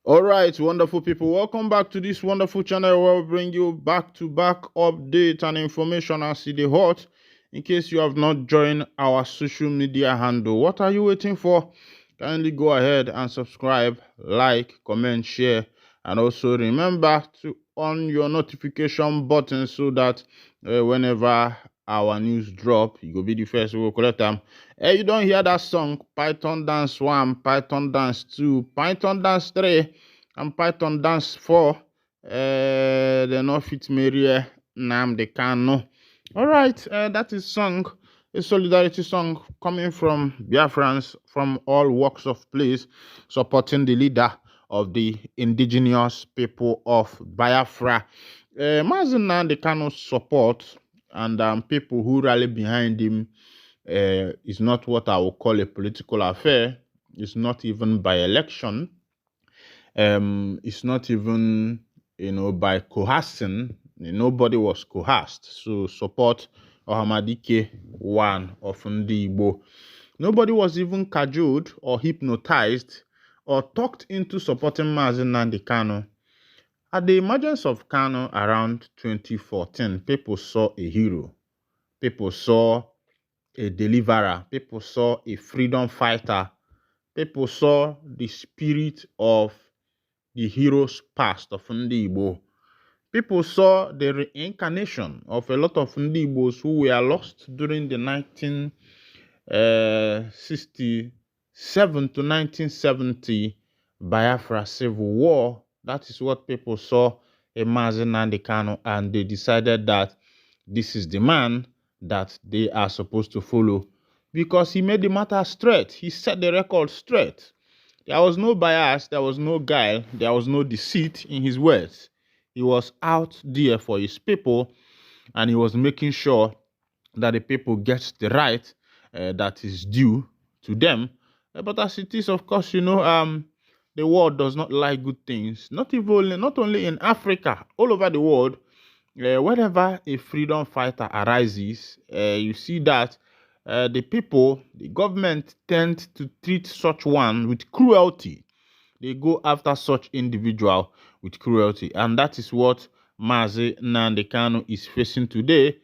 All right, wonderful people, welcome back to this wonderful channel where we bring you back-to-back updates and information as it is hot. In case you have not joined our social media handle, what are you waiting for? Kindly go ahead and subscribe, like, comment, share, and also remember to on your notification button so that whenever our news drop, you will be the first to collect them. You don't hear that song, Python Dance 1, Python Dance 2, Python Dance 3, and Python Dance 4. They're not fit Maria Nnamdi Kanu. All right, that is song, a solidarity song coming from Biafrans from all walks of place, supporting the leader of the indigenous people of Biafra. Nnamdi Kanu's support and people who rally behind him is not what I would call a political affair. It's not even by election. It's not even, by coercing. Nobody was coerced. So support Ohanezendigbo one of Ndigbo. Nobody was even cajoled or hypnotized or talked into supporting Nnamdi Kanu. At the emergence of Kanu around 2014, people saw a hero. People saw a deliverer. People saw a freedom fighter. People saw the spirit of the heroes past of Ndigbo. People saw the reincarnation of a lot of Ndigbos who were lost during the 1967 to 1970 Biafra Civil War. That is what people saw in Nnamdi Kanu, and they decided that this is the man that they are supposed to follow because he made the matter straight. He set the record straight. There was no bias, there was no guile, there was no deceit in his words. He was out there for his people, and he was making sure that the people get the right that is due to them. But as it is, of course, the world does not like good things. Not only in Africa, all over the world. Whenever a freedom fighter arises, you see that the people, the government tend to treat such one with cruelty. They go after such individual with cruelty, and that is what Nnamdi Kanu is facing today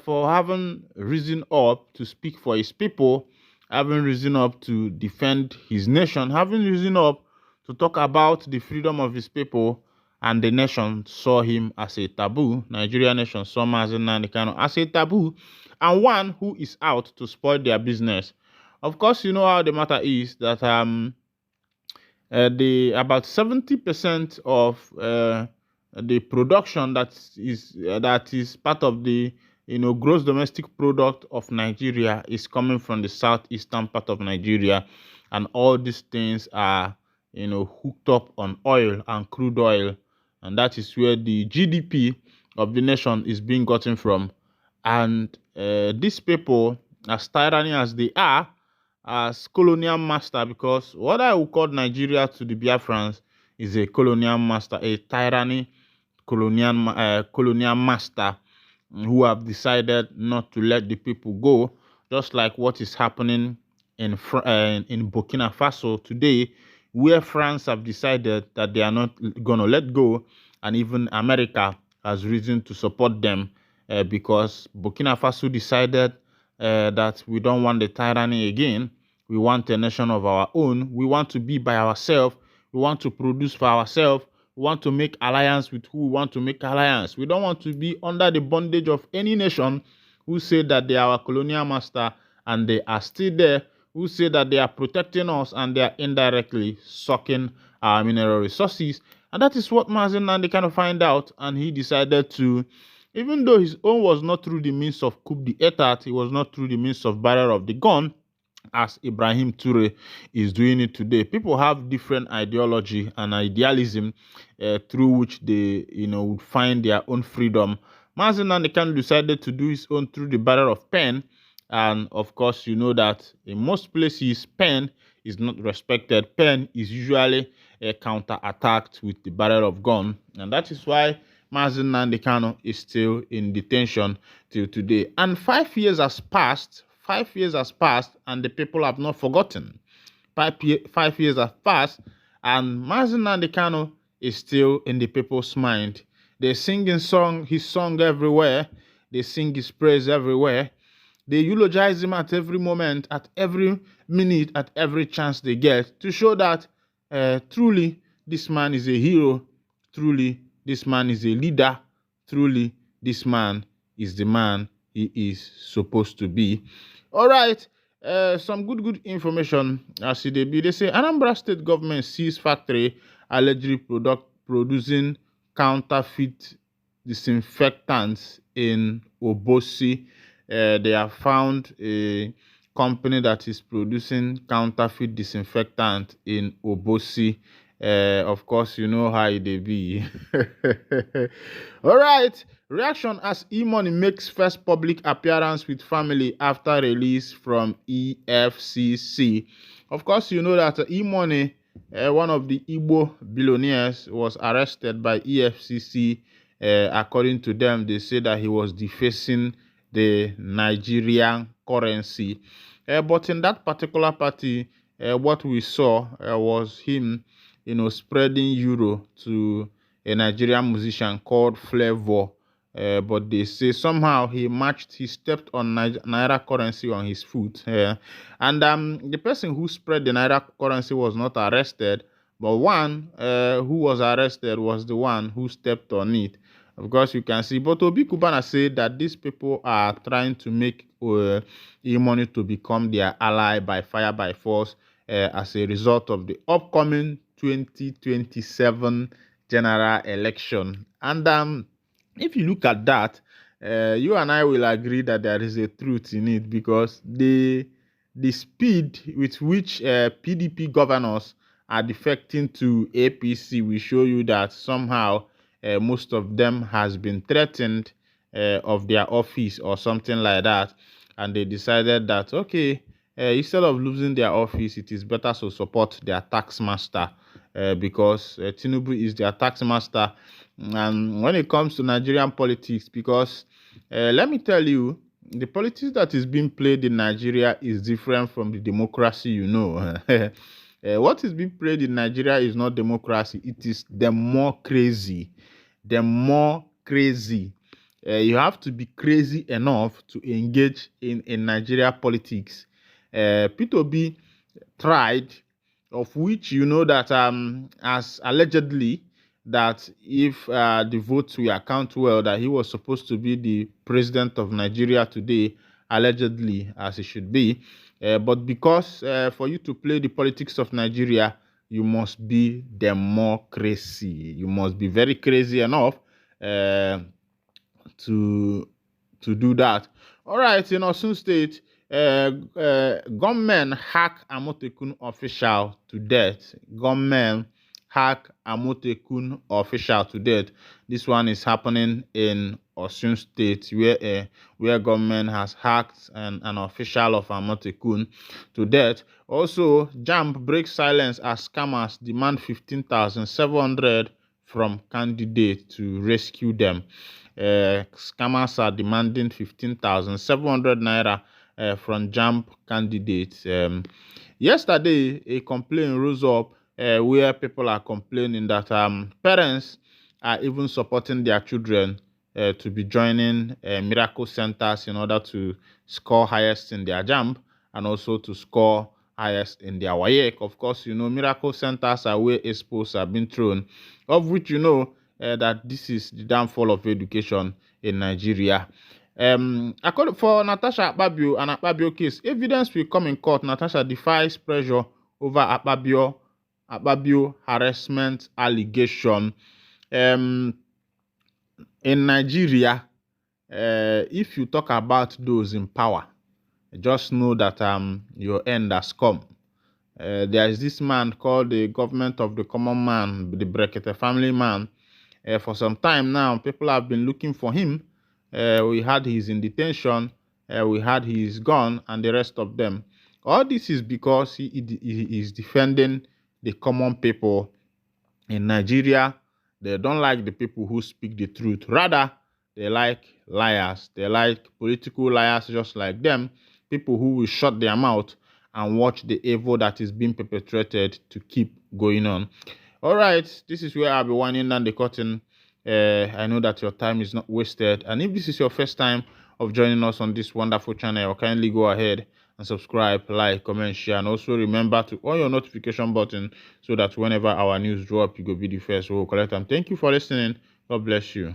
for having risen up to speak for his people, having risen up to defend his nation, having risen up to talk about the freedom of his people, and the nation saw him as a taboo. Nigeria nation saw Nnamdi Kanu as a taboo and one who is out to spoil their business. Of course, you know how the matter is that about 70% of the production that is part of the gross domestic product of Nigeria is coming from the southeastern part of Nigeria, and all these things are hooked up on oil and crude oil, and that is where the GDP of the nation is being gotten from. And these people, as tyranny as they are, as colonial master, because what I would call Nigeria to the Biafrans is a colonial master, a tyranny colonial master who have decided not to let the people go, just like what is happening in Burkina Faso today, where France have decided that they are not going to let go, and even America has reason to support them because Burkina Faso decided that we don't want the tyranny again. We want a nation of our own. We want to be by ourselves. We want to produce for ourselves. We want to make alliance with who we want to make alliance. We don't want to be under the bondage of any nation who say that they are our colonial master and they are still there, who say that they are protecting us and they are indirectly sucking our mineral resources. And that is what Mazi Nnamdi kind of find out, and he decided to, even though his own was not through the means of coup d'etat, it was not through the means of barrel of the gun, as Ibrahim Toure is doing it today. People have different ideology and idealism through which they, would find their own freedom. Mazi Nnamdi Kanu decided to do his own through the barrel of pen, and of course, you know that in most places, pen is not respected. Pen is usually counter-attacked with the barrel of gun, and that is why Mazi Nnamdi Kanu is still in detention till today. And 5 years has passed. 5 years has passed, and the people have not forgotten. 5 years have passed, and Mazi Nnamdi Kanu is still in the people's mind. They sing his song everywhere. They sing his praise everywhere. They eulogize him at every moment, at every minute, at every chance they get, to show that truly this man is a hero. Truly this man is a leader. Truly this man is the man he is supposed to be. All right, some good information as they say Anambra State government seized factory allegedly producing counterfeit disinfectants in Obosi. They have found a company that is producing counterfeit disinfectant in Obosi. Of course, you know how they be. All right. Reaction as E-Money makes first public appearance with family after release from EFCC. Of course, you know that E-Money, one of the Igbo billionaires, was arrested by EFCC. According to them, they say that he was defacing the Nigerian currency. But in that particular party, what we saw was him, spreading euro to a Nigerian musician called Flavor. But they say somehow he stepped on Naira currency on his foot. And the person who spread the Naira currency was not arrested, but one who was arrested was the one who stepped on it. Of course, you can see, but Obi Kubana said that these people are trying to make E-Money to become their ally by fire by force as a result of the upcoming 2027 general election. And if you look at that, you and I will agree that there is a truth in it, because the speed with which PDP governors are defecting to APC will show you that somehow most of them has been threatened of their office or something like that, and they decided that, okay, instead of losing their office, it is better to support their tax master, because Tinubu is their tax master. And when it comes to Nigerian politics, because let me tell you, the politics that is being played in Nigeria is different from the democracy, what is being played in Nigeria is not democracy. It is the more crazy. You have to be crazy enough to engage in Nigeria politics. Peter Obi tried, of which you know that as allegedly that if the votes we account well, that he was supposed to be the president of Nigeria today, allegedly, as he should be. But because for you to play the politics of Nigeria, you must be democracy. You must be very crazy enough to do that. All right, in Osun State, gunmen hack Amotekun official to death. Gunmen hack Amotekun official to death. This one is happening in Osun State, where government has hacked an official of Amotekun to death. Also, JAMB breaks silence as scammers demand 15,700 from candidate to rescue them. Scammers are demanding 15,700 naira from JAMB candidates. Yesterday, a complaint rose up where people are complaining that parents are even supporting their children to be joining miracle centers in order to score highest in their JAMB and also to score highest in their WAEC. Of course, miracle centers are where expos are being thrown, of which that this is the downfall of education in Nigeria. According for Natasha Akpabio and Akpabio case, evidence will come in court. Natasha defies pressure over Akpabio harassment allegation. In Nigeria, if you talk about those in power, just know that your end has come. There is this man called the government of the common man, the Brekete family man. For some time now, people have been looking for him. We had his in detention, we had his gone, and the rest of them. All this is because he is defending the common people in Nigeria. They don't like the people who speak the truth. Rather, they like liars. They like political liars just like them, people who will shut their mouth and watch the evil that is being perpetrated to keep going on. All right, this is where I'll be winding down the curtain. I know that your time is not wasted. And if this is your first time of joining us on this wonderful channel, kindly go ahead and subscribe, like, comment, share, and also remember to on your notification button so that whenever our news drop, you go be the first. We'll collect them. Thank you for listening. God bless you.